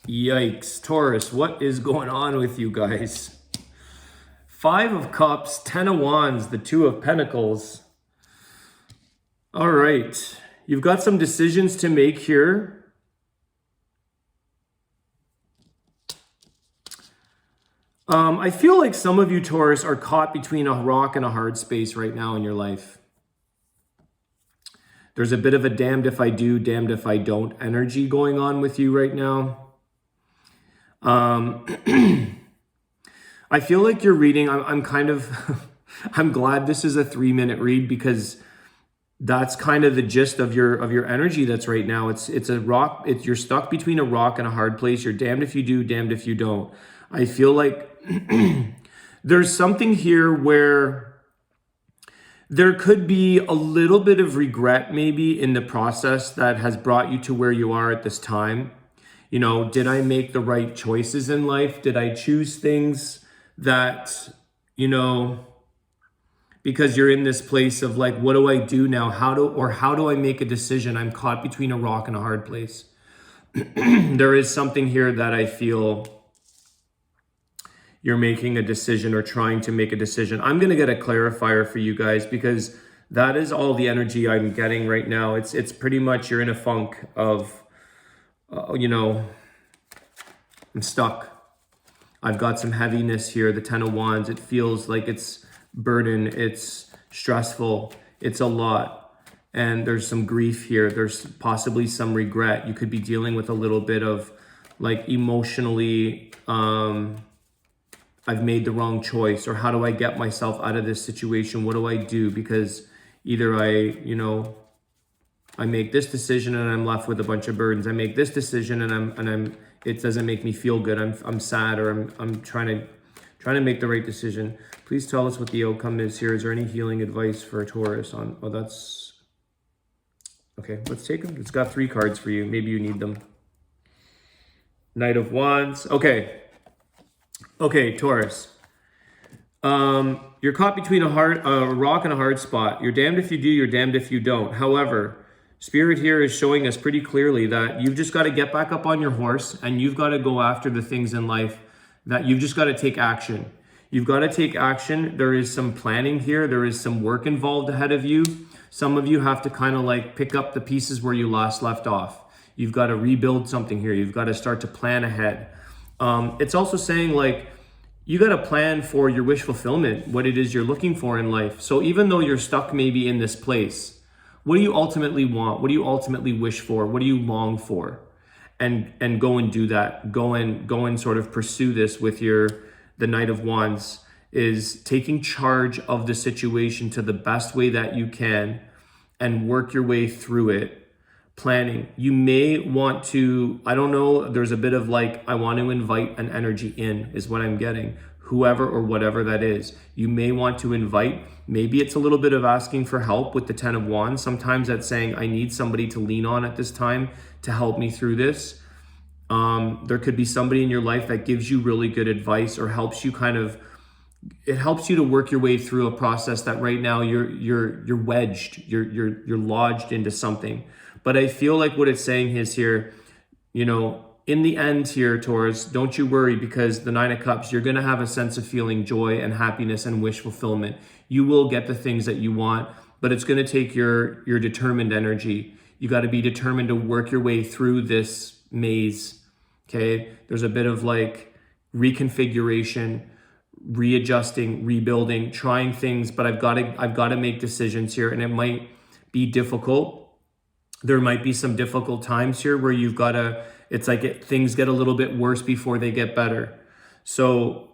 Yikes, Taurus, what is going on with you guys? 5 of Cups, 10 of Wands, the 2 of Pentacles. All right. You've got some decisions to make here. I feel like some of you, Taurus, are caught between a rock and a hard space right now in your life. There's a bit of a damned if I do, damned if I don't energy going on with you right now. I feel like you're reading, I'm kind of, I'm glad this is a 3-minute read, because that's kind of the gist of your energy that's right now. It's a rock. You're stuck between a rock and a hard place. You're damned if you do, damned if you don't. I feel like there's something here where There could be a little bit of regret maybe in the process that has brought you to where you are at this time. You know, did I make the right choices in life? Did I choose things that, you know, because you're in this place of like, what do I do now? How do I make a decision? I'm caught between a rock and a hard place. There is something here that I feel you're making a decision or trying to make a decision. I'm going to get a clarifier for you guys because that is all the energy I'm getting right now. It's pretty much you're in a funk of, you know, I'm stuck. I've got some heaviness here. The 10 of Wands, it feels like it's burden. It's stressful. It's a lot. And there's some grief here. There's possibly some regret. You could be dealing with a little bit of like emotionally, I've made the wrong choice, or how do I get myself out of this situation? What do I do? Because either I make this decision and I'm left with a bunch of burdens. I make this decision and it doesn't make me feel good. I'm sad, or I'm trying to make the right decision. Please tell us what the outcome is here. Is there any healing advice for Taurus on? Oh, that's okay. Let's take them. It's got 3 cards for you. Maybe you need them. Knight of Wands. Okay, Taurus. You're caught between a rock and a hard spot. You're damned if you do, you're damned if you don't. However, Spirit here is showing us pretty clearly that you've just got to get back up on your horse and you've got to go after the things in life that you've just got to take action. You've got to take action. There is some planning here. There is some work involved ahead of you. Some of you have to kind of like pick up the pieces where you last left off. You've got to rebuild something here. You've got to start to plan ahead. It's also saying like, you got to plan for your wish fulfillment, what it is you're looking for in life. So even though you're stuck maybe in this place, what do you ultimately want? What do you ultimately wish for? What do you long for? And go and do that. Go and sort of pursue this with the Knight of Wands, is taking charge of the situation to the best way that you can and work your way through it. Planning. You may want to, I don't know, there's a bit of like, I want to invite an energy in, is what I'm getting. Whoever or whatever that is, you may want to invite. Maybe it's a little bit of asking for help with the 10 of Wands. Sometimes that's saying, I need somebody to lean on at this time to help me through this. There could be somebody in your life that gives you really good advice or helps you it helps you to work your way through a process that right now you're wedged, you're lodged into something. But I feel like what it's saying is here, you know, in the end here, Taurus, don't you worry, because the 9 of Cups, you're going to have a sense of feeling joy and happiness and wish fulfillment. You will get the things that you want, but it's going to take your determined energy. You got to be determined to work your way through this maze. Okay. There's a bit of like reconfiguration, readjusting, rebuilding, trying things, but I've got to make decisions here, and it might be difficult. There might be some difficult times here where you've got to, it's like things get a little bit worse before they get better. So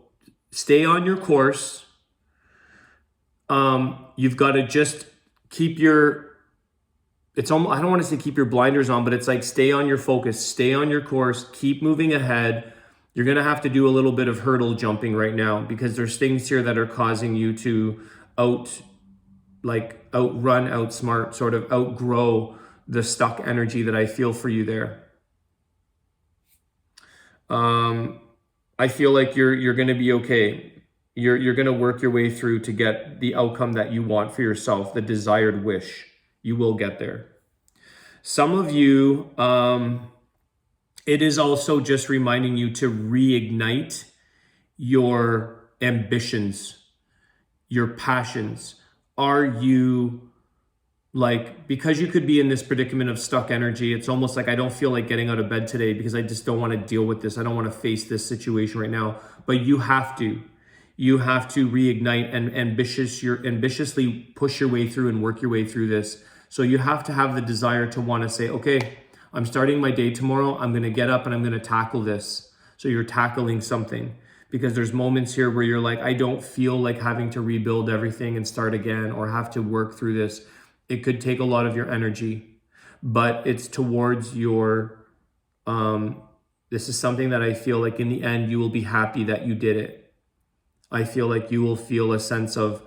stay on your course. You've got to just keep it's almost, I don't want to say keep your blinders on, but it's like stay on your focus, stay on your course, keep moving ahead. You're going to have to do a little bit of hurdle jumping right now because there's things here that are causing you to outrun, outsmart, sort of outgrow the stuck energy that I feel for you there. I feel like you're going to be okay. You're going to work your way through to get the outcome that you want for yourself, the desired wish. You will get there. Some of you, it is also just reminding you to reignite your ambitions, your passions. Are you like, because you could be in this predicament of stuck energy, it's almost like I don't feel like getting out of bed today because I just don't want to deal with this. I don't want to face this situation right now. But you have to reignite and ambitiously push your way through and work your way through this. So you have to have the desire to want to say, okay, I'm starting my day tomorrow. I'm going to get up and I'm going to tackle this. So you're tackling something, because there's moments here where you're like, I don't feel like having to rebuild everything and start again or have to work through this. It could take a lot of your energy, but it's towards your, this is something that I feel like in the end, you will be happy that you did it. I feel like you will feel a sense of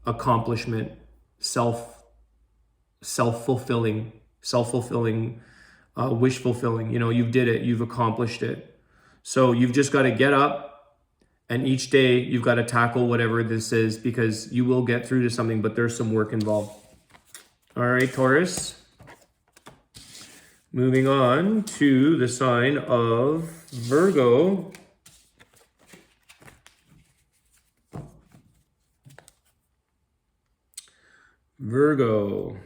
accomplishment, self-fulfilling, wish fulfilling. You know, you did it, you've accomplished it. So you've just got to get up, and each day you've got to tackle whatever this is, because you will get through to something, but there's some work involved. All right, Taurus. Moving on to the sign of Virgo. Virgo.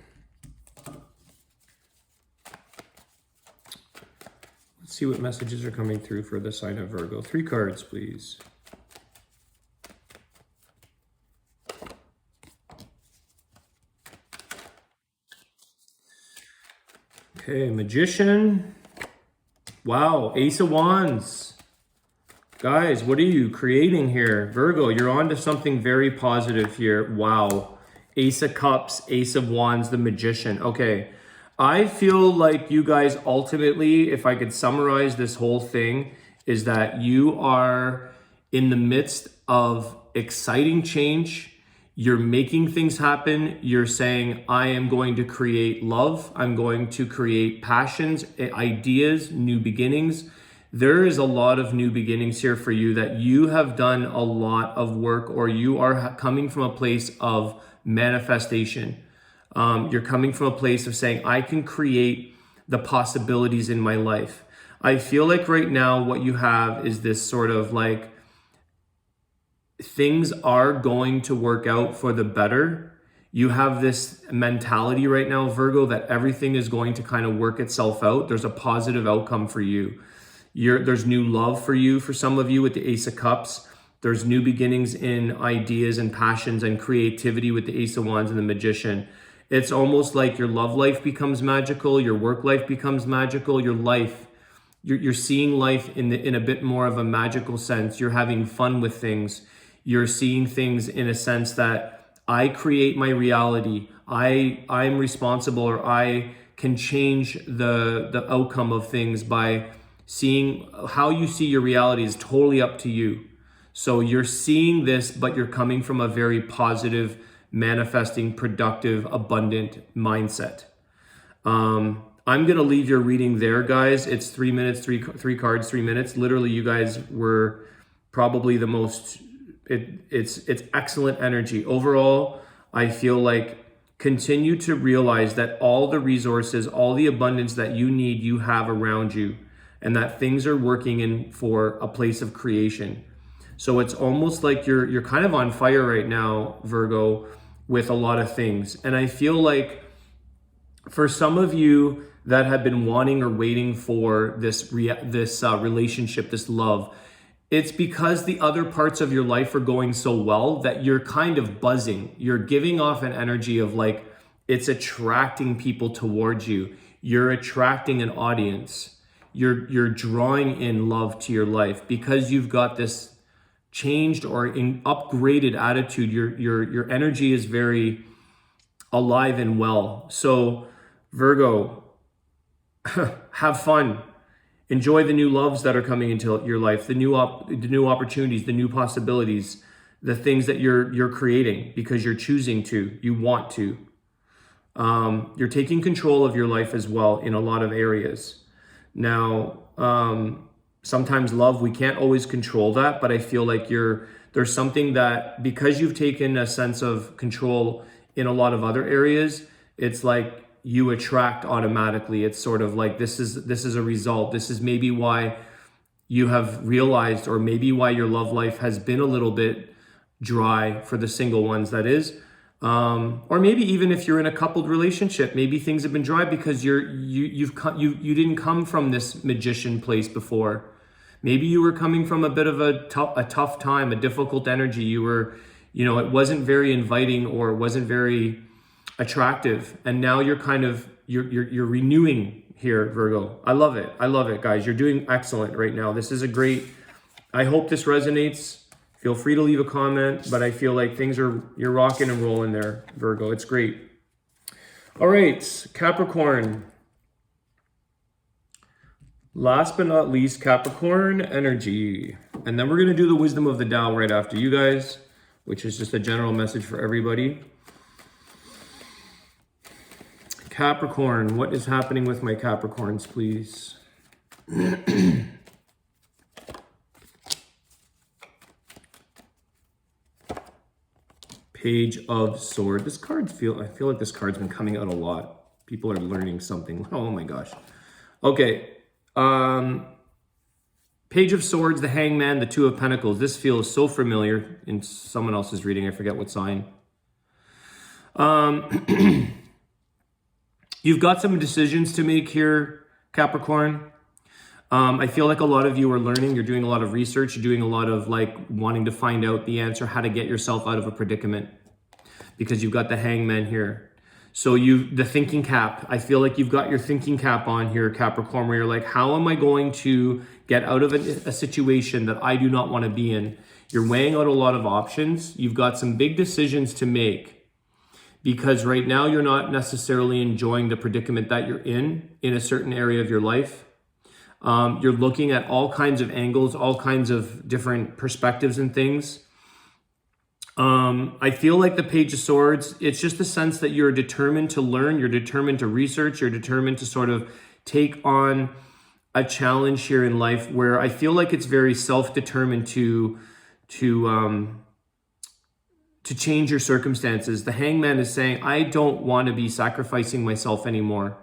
Let's see what messages are coming through for the sign of Virgo. 3 cards, please. Okay, Magician. Wow, Ace of Wands. Guys, what are you creating here? Virgo, you're on to something very positive here. Wow. Ace of Cups, Ace of Wands, the Magician. Okay, I feel like you guys ultimately, if I could summarize this whole thing, is that you are in the midst of exciting change. You're making things happen. You're saying, I am going to create love. I'm going to create passions, ideas, new beginnings. There is a lot of new beginnings here for you, that you have done a lot of work, or you are coming from a place of manifestation. You're coming from a place of saying, I can create the possibilities in my life. I feel like right now what you have is this sort of like, things are going to work out for the better. You have this mentality right now, Virgo, that everything is going to kind of work itself out. There's a positive outcome for you. There's new love for you, for some of you, with the Ace of Cups. There's new beginnings in ideas and passions and creativity with the Ace of Wands and the Magician. It's almost like your love life becomes magical, your work life becomes magical, your life, you're seeing life in a bit more of a magical sense. You're having fun with things. You're seeing things in a sense that I create my reality. I'm responsible, or I can change the outcome of things by seeing how you see your reality is totally up to you. So you're seeing this, but you're coming from a very positive, manifesting, productive, abundant mindset. I'm going to leave your reading there, guys. It's 3 minutes, three cards, 3 minutes. Literally, you guys were probably the most, it's excellent energy. Overall, I feel like continue to realize that all the resources, all the abundance that you need, you have around you, and that things are working in for a place of creation. So it's almost like you're kind of on fire right now, Virgo, with a lot of things. And I feel like for some of you that have been wanting or waiting for this relationship, this love, it's because the other parts of your life are going so well that you're kind of buzzing. You're giving off an energy of like, it's attracting people towards you. You're attracting an audience. You're drawing in love to your life because you've got this changed or upgraded attitude. Your energy is very alive and well. So Virgo, have fun. Enjoy the new loves that are coming into your life, the new opportunities, the new possibilities, the things that you're creating because you're choosing to, you want to. You're taking control of your life as well in a lot of areas. Now, sometimes love, we can't always control that, but I feel like there's something that, because you've taken a sense of control in a lot of other areas, it's like you attract automatically. It's sort of like this is a result. This is maybe why you have realized, or maybe why your love life has been a little bit dry for the single ones, that is. Or maybe even if you're in a coupled relationship, maybe things have been dry because you didn't come from this magician place before. Maybe you were coming from a bit of a tough time, a difficult energy. You were, it wasn't very inviting or it wasn't very attractive. And now you're kind of, you're renewing here, Virgo. I love it, guys. You're doing excellent right now. This is I hope this resonates. Feel free to leave a comment, but I feel like you're rocking and rolling there, Virgo. It's great. All right, Capricorn. Last but not least, Capricorn energy. And then we're going to do the wisdom of the Tao right after you guys. which is just a general message for everybody. Capricorn, what is happening with my Capricorns, please? Page of Swords. I feel like this card's been coming out a lot. People are learning something. Oh my gosh. Okay. Page of Swords, the Hangman, the Two of Pentacles. This feels so familiar in someone else's reading. I forget what sign. You've got some decisions to make here, Capricorn. I feel like a lot of you are learning. You're doing a lot of research. You're doing a lot of wanting to find out the answer, how to get yourself out of a predicament, because you've got the Hangman here. So the thinking cap, I feel like you've got your thinking cap on here, Capricorn, where you're like, how am I going to get out of a situation that I do not want to be in? You're weighing out a lot of options. You've got some big decisions to make, because right now you're not necessarily enjoying the predicament that you're in a certain area of your life. You're looking at all kinds of angles, all kinds of different perspectives and things. I feel like the Page of Swords, it's just the sense that you're determined to learn, you're determined to research, you're determined to sort of take on a challenge here in life, where I feel like it's very self-determined to change your circumstances. The Hangman is saying, I don't want to be sacrificing myself anymore.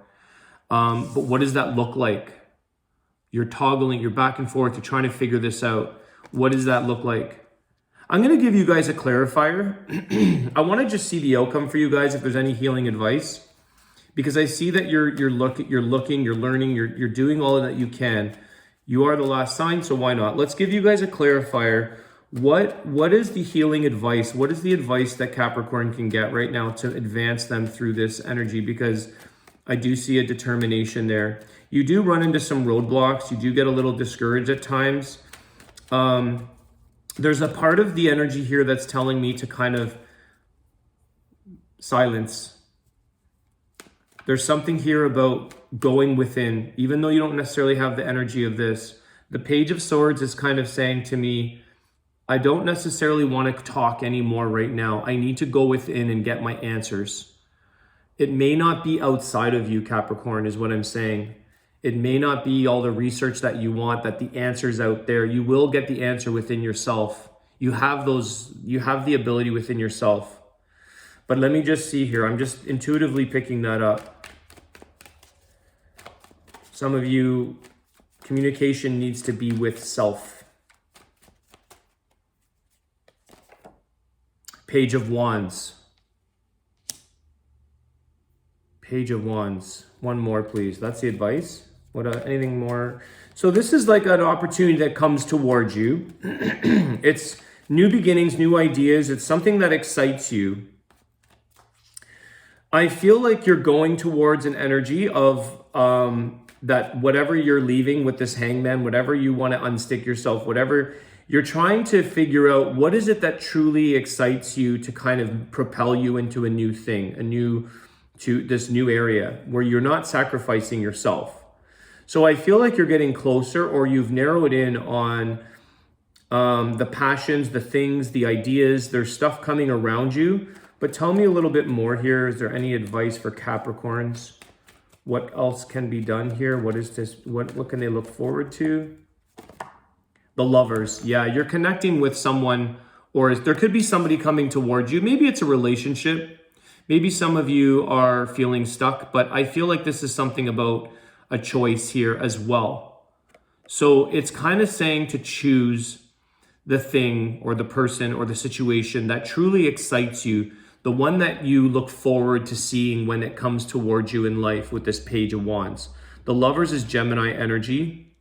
But what does that look like? You're toggling, you're back and forth, you're trying to figure this out. What does that look like? I'm going to give you guys a clarifier. I want to just see the outcome for you guys, if there's any healing advice, because I see that you're looking, you're learning, you're doing all that you can. You are the last sign, so why not? Let's give you guys a clarifier. What is the healing advice? What is the advice that Capricorn can get right now to advance them through this energy? Because I do see a determination there. You do run into some roadblocks. You do get a little discouraged at times. There's a part of the energy here that's telling me to kind of silence. There's something here about going within, even though you don't necessarily have the energy of this. The Page of Swords is kind of saying to me, I don't necessarily want to talk anymore right now. I need to go within and get my answers. It may not be outside of you, Capricorn, is what I'm saying. It may not be all the research that you want, that the answer's out there. You will get the answer within yourself. You have the ability within yourself. But let me just see here. I'm just intuitively picking that up. Some of you, communication needs to be with self. Page of Wands. Page of Wands. One more, please. That's the advice. Anything more? So this is like an opportunity that comes towards you. It's new beginnings, new ideas. It's something that excites you. I feel like you're going towards an energy of that whatever you're leaving with this Hangman, whatever you want to unstick yourself, whatever you're trying to figure out, what is it that truly excites you to kind of propel you into a new thing, to this new area where you're not sacrificing yourself. So I feel like you're getting closer, or you've narrowed in on the passions, the things, the ideas. There's stuff coming around you. But tell me a little bit more here. Is there any advice for Capricorns? What else can be done here? What is this? What can they look forward to? The Lovers. Yeah, you're connecting with someone, or there could be somebody coming towards you. Maybe it's a relationship. Maybe some of you are feeling stuck, but I feel like this is something about a choice here as well. So it's kind of saying to choose the thing or the person or the situation that truly excites you, the one that you look forward to seeing when it comes towards you in life with this Page of Wands. The Lovers is Gemini energy.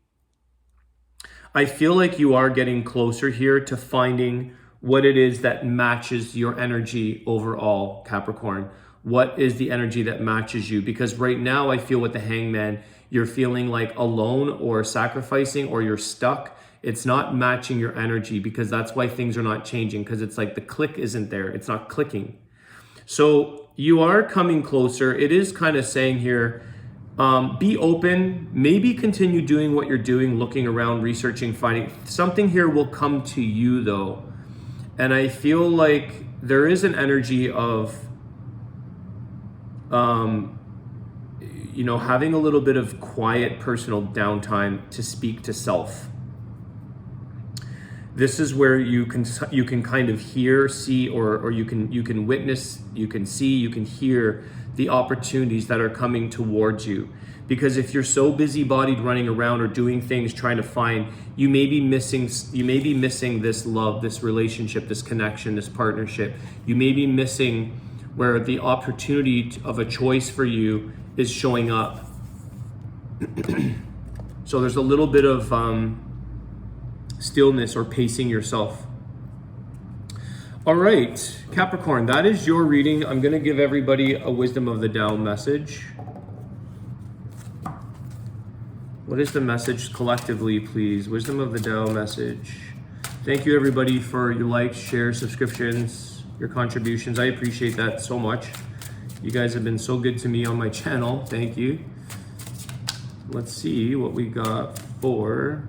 I feel like you are getting closer here to finding what it is that matches your energy overall, Capricorn. What is the energy that matches you? Because right now I feel with the Hangman, you're feeling like alone or sacrificing, or you're stuck. It's not matching your energy, because that's why things are not changing, because it's like the click isn't there. It's not clicking. So you are coming closer. It is kind of saying here, be open, maybe continue doing what you're doing, looking around, researching, finding. Something here will come to you though. And I feel like there is an energy of, you know, having a little bit of quiet personal downtime to speak to self. This is where you can kind of hear, see, or you can witness, you can see, you can hear the opportunities that are coming towards you. Because if you're so busy-bodied running around or doing things trying to find, you may be missing this love, this relationship, this connection, this partnership. You may be missing where the opportunity of a choice for you is showing up. So there's a little bit of stillness or pacing yourself. All right, Capricorn, that is your reading. I'm going to give everybody a wisdom of the Tao message. What is the message collectively, please? Wisdom of the Tao message. Thank you, everybody, for your likes, shares, subscriptions, your contributions. I appreciate that so much. You guys have been so good to me on my channel. Thank you. Let's see what we got for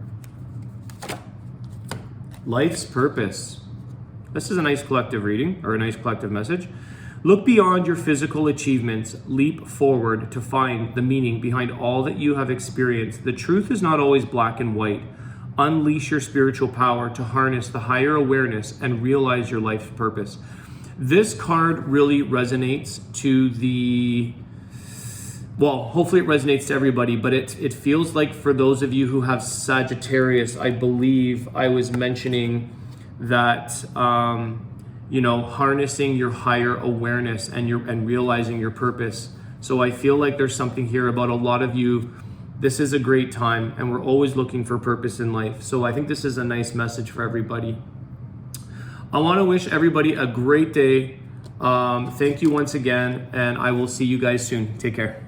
life's purpose. This is a nice collective reading, or a nice collective message. Look beyond your physical achievements. Leap forward to find the meaning behind all that you have experienced. The truth is not always black and white. Unleash your spiritual power to harness the higher awareness and realize your life's purpose. This card really resonates to the, well, hopefully it resonates to everybody, but it feels like for those of you who have Sagittarius, I believe I was mentioning that, you know, harnessing your higher awareness and realizing your purpose. So I feel like there's something here about a lot of you. This is a great time, and we're always looking for purpose in life. So I think this is a nice message for everybody. I want to wish everybody a great day. Thank you once again, and I will see you guys soon. Take care.